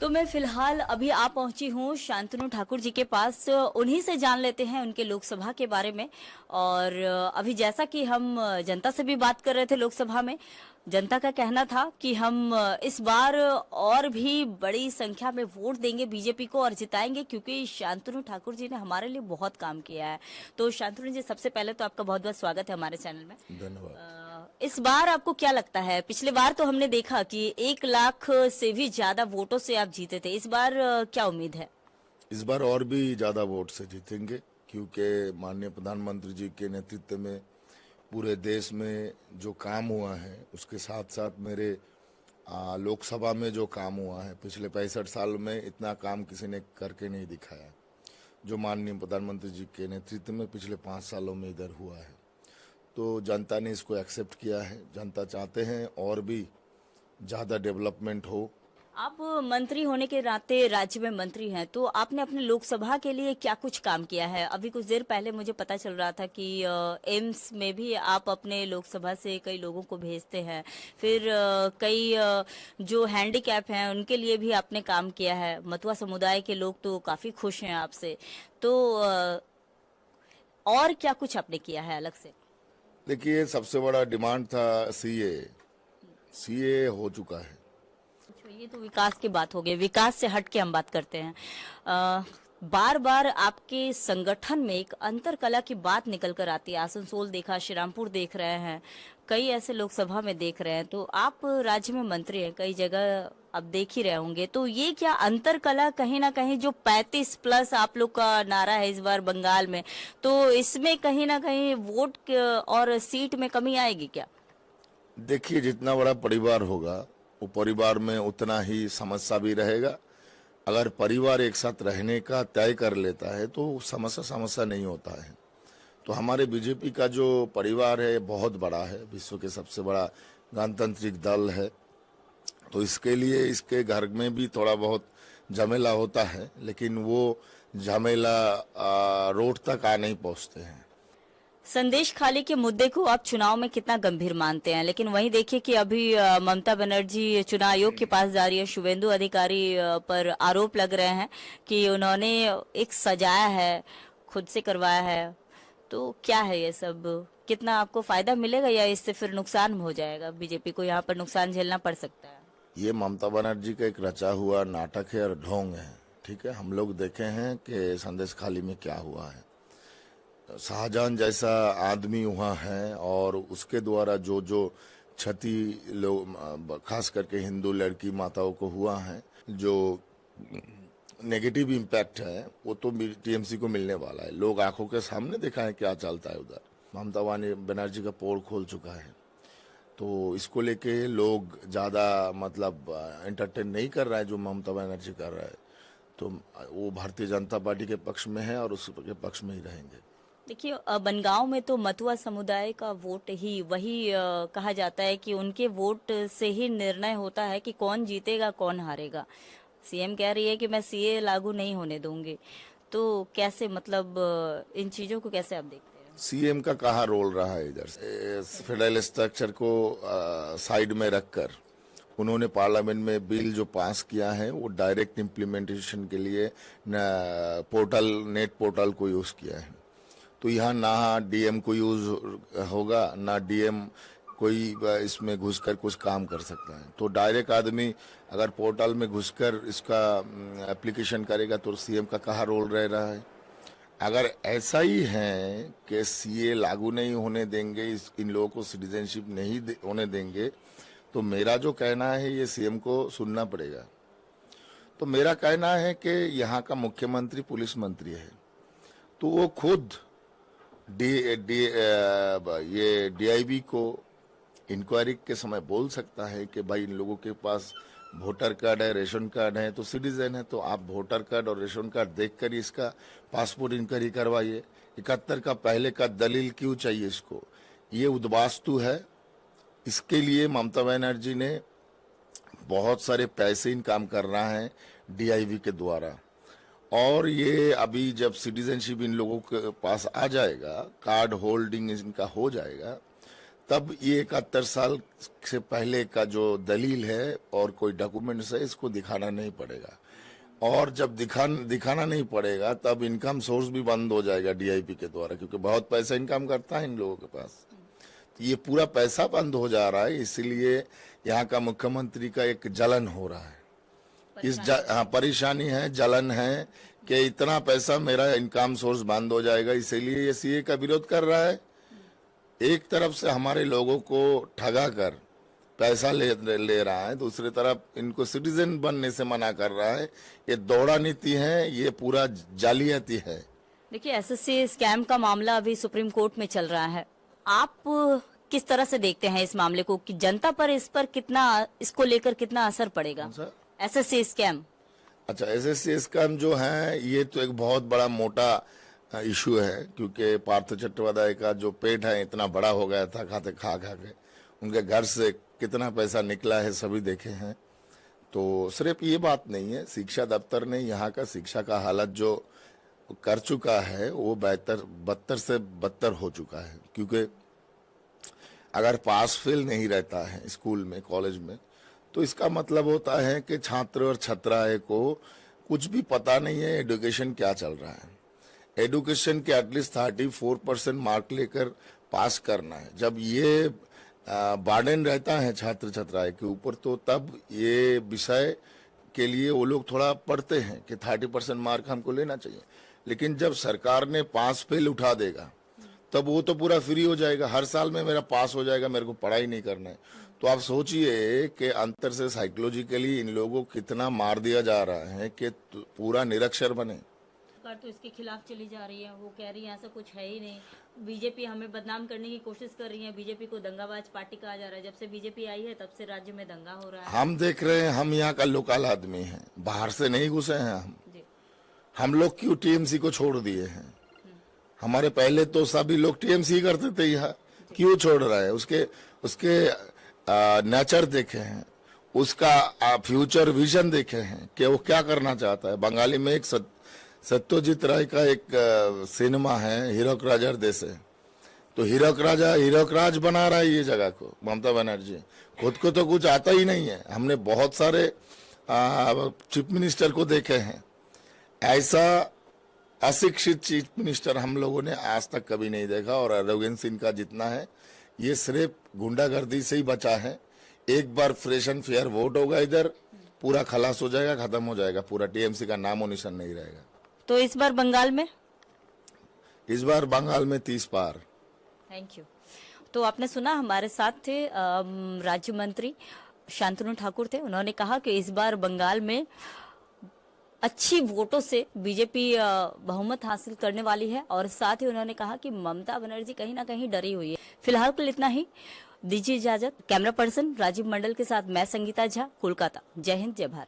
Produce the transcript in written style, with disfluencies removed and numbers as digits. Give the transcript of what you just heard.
तो मैं फिलहाल अभी आ पहुंची हूं शांतनु ठाकुर जी के पास। उन्हीं से जान लेते हैं उनके लोकसभा के बारे में। और अभी जैसा कि हम जनता से भी बात कर रहे थे लोकसभा में, जनता का कहना था कि हम इस बार और भी बड़ी संख्या में वोट देंगे बीजेपी को और जिताएंगे, क्योंकि शांतनु ठाकुर जी ने हमारे लिए बहुत काम किया है। तो शांतनु जी, सबसे पहले तो आपका बहुत बहुत स्वागत है हमारे चैनल में। धन्यवाद। इस बार आपको क्या लगता है? पिछले बार तो हमने देखा कि 1 लाख से भी ज्यादा वोटों से आप जीते थे। इस बार क्या उम्मीद है? इस बार और भी ज्यादा वोट से जीतेंगे, क्योंकि माननीय प्रधानमंत्री जी के नेतृत्व में पूरे देश में जो काम हुआ है, उसके साथ साथ मेरे लोकसभा में जो काम हुआ है, पिछले 65 साल में इतना काम किसी ने करके नहीं दिखाया जो माननीय प्रधानमंत्री जी के नेतृत्व में पिछले 5 सालों में इधर हुआ है। तो जनता ने इसको एक्सेप्ट किया है। जनता चाहते हैं और भी ज़्यादा डेवलपमेंट हो। आप मंत्री होने के नाते राज्य में मंत्री हैं, तो आपने अपने लोकसभा के लिए क्या कुछ काम किया है? अभी कुछ देर पहले मुझे पता चल रहा था कि एम्स में भी आप अपने लोकसभा से कई लोगों को भेजते हैं। फिर कई जो हैंडीकैप हैं उनके लिए भी आपने काम किया है। मथुआ समुदाय के लोग तो काफी खुश हैं आपसे। तो और क्या कुछ आपने किया है अलग से? देखिए, सबसे बड़ा डिमांड था सीए हो चुका है। ये तो विकास की बात हो गई। विकास से हट के हम बात करते हैं। बार बार आपके संगठन में एक अंतर कला की बात निकल कर आती है। आसनसोल देखा, श्रीरामपुर देख रहे हैं, कई ऐसे लोकसभा में देख रहे हैं। तो आप राज्य में मंत्री हैं, कई जगह अब देख ही रहे होंगे। तो ये क्या अंतर कला कहीं ना कहीं, जो 35+ आप लोग का नारा है इस बार बंगाल में, तो इसमें कहीं ना कहीं वोट और सीट में कमी आएगी क्या? देखिए, जितना बड़ा परिवार होगा वो परिवार में उतना ही समस्या भी रहेगा। अगर परिवार एक साथ रहने का तय कर लेता है तो समस्या नहीं होता है। तो हमारे बीजेपी का जो परिवार है बहुत बड़ा है, विश्व के सबसे बड़ा गणतांत्रिक दल है। तो इसके लिए इसके घर में भी थोड़ा बहुत झमेला होता है, लेकिन वो झमेला रोड तक नहीं पहुंचते हैं। संदेश खाली के मुद्दे को आप चुनाव में कितना गंभीर मानते हैं? लेकिन वहीं देखिए कि अभी ममता बनर्जी चुनाव आयोग के पास जा रही है। शुभेंदु अधिकारी पर आरोप लग रहे हैं कि उन्होंने एक सजाया है, खुद से करवाया है। तो क्या है ये सब? कितना आपको फायदा मिलेगा या इससे फिर नुकसान हो जाएगा? बीजेपी को यहाँ पर नुकसान झेलना पड़ सकता है। ये ममता बनर्जी का एक रचा हुआ नाटक है और ढोंग है। ठीक है, हम लोग देखे हैं कि संदेश खाली में क्या हुआ है। शाहजहां जैसा आदमी वहाँ है और उसके द्वारा जो जो क्षति लोग, खास करके हिंदू लड़की माताओं को हुआ है, जो नेगेटिव इम्पैक्ट है, वो तो टीएमसी को मिलने वाला है। लोग आंखों के सामने देखा है क्या चलता है उधर। ममता बनर्जी का पोल खोल चुका है। तो इसको लेके लोग ज़्यादा एंटरटेन नहीं कर रहा है जो ममता बनर्जी कर रहा है। तो वो भारतीय जनता पार्टी के पक्ष में है और उसके पक्ष में ही रहेंगे। देखिए, बनगांव में तो मथुआ समुदाय का वोट ही वही कहा जाता है कि उनके वोट से ही निर्णय होता है कि कौन जीतेगा कौन हारेगा। सीएम कह रही है कि मैं सीए लागू नहीं होने दूंगी। तो कैसे, इन चीजों को कैसे आप देखते हैं? सीएम का कहाँ रोल रहा है इधर से? फेडरल स्ट्रक्चर को साइड में रखकर उन्होंने पार्लियामेंट में बिल जो पास किया है वो डायरेक्ट इम्प्लीमेंटेशन के लिए नेट पोर्टल को यूज किया है। तो यहाँ ना डीएम को यूज होगा, ना डीएम कोई इसमें घुसकर कुछ काम कर सकता है। तो डायरेक्ट आदमी अगर पोर्टल में घुसकर इसका एप्लीकेशन करेगा तो सीएम का कहाँ रोल रह रहा है? अगर ऐसा ही है कि सीए लागू नहीं होने देंगे, इन लोगों को सिटीजनशिप नहीं होने देंगे, तो मेरा जो कहना है ये सीएम को सुनना पड़ेगा। तो मेरा कहना है कि यहाँ का मुख्यमंत्री पुलिस मंत्री है, तो वो खुद ये डीआईबी को इंक्वायरी के समय बोल सकता है कि भाई इन लोगों के पास वोटर कार्ड है, रेशन कार्ड है, तो सिटीजन है, तो आप वोटर कार्ड और रेशन कार्ड देखकर इसका पासपोर्ट इंक्वायरी करवाइए। 71 का पहले का दलील क्यों चाहिए इसको? ये उद्वास्तु है। इसके लिए ममता बनर्जी ने बहुत सारे पैसे इनकम कर रहा है डीआईवी के द्वारा। और ये अभी जब सिटीजनशिप इन लोगों के पास आ जाएगा, कार्ड होल्डिंग इनका हो जाएगा, तब ये 71 साल से पहले का जो दलील है और कोई डॉक्यूमेंट्स है, इसको दिखाना नहीं पड़ेगा। और जब दिखाना नहीं पड़ेगा, तब इनकम सोर्स भी बंद हो जाएगा डीआईपी के द्वारा, क्योंकि बहुत पैसा इनकम करता है इन लोगों के पास। तो ये पूरा पैसा बंद हो जा रहा है, इसीलिए यहाँ का मुख्यमंत्री का एक जलन हो रहा है। परेशानी है, जलन है कि इतना पैसा मेरा इनकम सोर्स बंद हो जाएगा, इसीलिए ये सीए का विरोध कर रहा है। एक तरफ से हमारे लोगों को ठगा कर पैसा ले रहा है, दूसरी तरफ इनको सिटीजन बनने से मना कर रहा है। ये दौड़ा नीति है, ये पूरा जालियाती है। देखिए, एसएससी स्कैम का मामला अभी सुप्रीम कोर्ट में चल रहा है। आप किस तरह से देखते हैं इस मामले को कि जनता पर इसको लेकर कितना असर पड़ेगा? एसएससी स्कैम, अच्छा, एसएससी स्कैम जो है, ये तो एक बहुत बड़ा मोटा इशू है, क्योंकि पार्थ चट्टोपाध्याय का जो पेट है इतना बड़ा हो गया था खा के। उनके घर से कितना पैसा निकला है सभी देखे हैं। तो सिर्फ ये बात नहीं है, शिक्षा दफ्तर ने यहाँ का शिक्षा का हालत जो कर चुका है वो बदतर से बदतर हो चुका है। क्योंकि अगर पास फेल नहीं रहता है स्कूल में, कॉलेज में, तो इसका मतलब होता है कि छात्र और छात्राएं को कुछ भी पता नहीं है एजुकेशन क्या चल रहा है। एजुकेशन के एटलीस्ट 34% मार्क लेकर पास करना है। जब ये बर्डन रहता है छात्र छात्राएं के ऊपर, तो तब ये विषय के लिए वो लोग थोड़ा पढ़ते हैं कि 30% मार्क हमको लेना चाहिए। लेकिन जब सरकार ने पास फेल उठा देगा, तब वो तो पूरा फ्री हो जाएगा, हर साल में मेरा पास हो जाएगा, मेरे को पढ़ाई नहीं करना है। तो आप सोचिए कि अंतर से साइकोलॉजिकली इन लोगों को कितना मार दिया जा रहा है कि पूरा निरक्षर बने। सरकार तो इसके खिलाफ चली जा रही है, वो कह रही है ऐसा कुछ है ही नहीं। बीजेपी हमें बदनाम करने की कोशिश कर रही है, बीजेपी को दंगाबाज पार्टी कहा जा रहा है। जब से बीजेपी आई है तब से राज्य में दंगा हो रहा है। हम देख रहे हैं, हम यहाँ का लोकल आदमी हैं, बाहर से नहीं घुसे हैं हम लोग क्यों टीएमसी को छोड़ दिए हैं? हमारे पहले तो सभी लोग टीएमसी करते थे, यहाँ क्यों छोड़ रहा है? उसके नेचर देखे हैं, उसका फ्यूचर विजन देखे हैं कि वो क्या करना चाहता है। बंगाली में एक सत्यजीत राय का एक सिनेमा है, हीरोक राजार देश है। तो हीरोक राज बना रहा है ये जगह को ममता बनर्जी। खुद को तो कुछ आता ही नहीं है। हमने बहुत सारे चीफ मिनिस्टर को देखे हैं, ऐसा अशिक्षित चीफ मिनिस्टर हम लोगों ने आज तक कभी नहीं देखा। और रघुवंश सिंह का जितना है, ये सिर्फ गुंडागर्दी से ही बचा है। एक बार फ्रेश एंड फेयर वोट होगा इधर, पूरा खलास हो जाएगा, खत्म हो जाएगा, पूरा टीएमसी का नामो निशान नहीं रहेगा। तो इस बार बंगाल में 30 पार। Thank you. तो आपने सुना, हमारे साथ थे राज्य मंत्री शांतनु ठाकुर थे। उन्होंने कहा कि इस बार बंगाल में अच्छी वोटों से बीजेपी बहुमत हासिल करने वाली है। और साथ ही उन्होंने कहा कि ममता बनर्जी कहीं ना कहीं डरी हुई है। फिलहाल के लिए इतना ही, दीजिए इजाजत। कैमरा पर्सन राजीव मंडल के साथ मैं संगीता झा, कोलकाता। जय हिंद, जय भारत।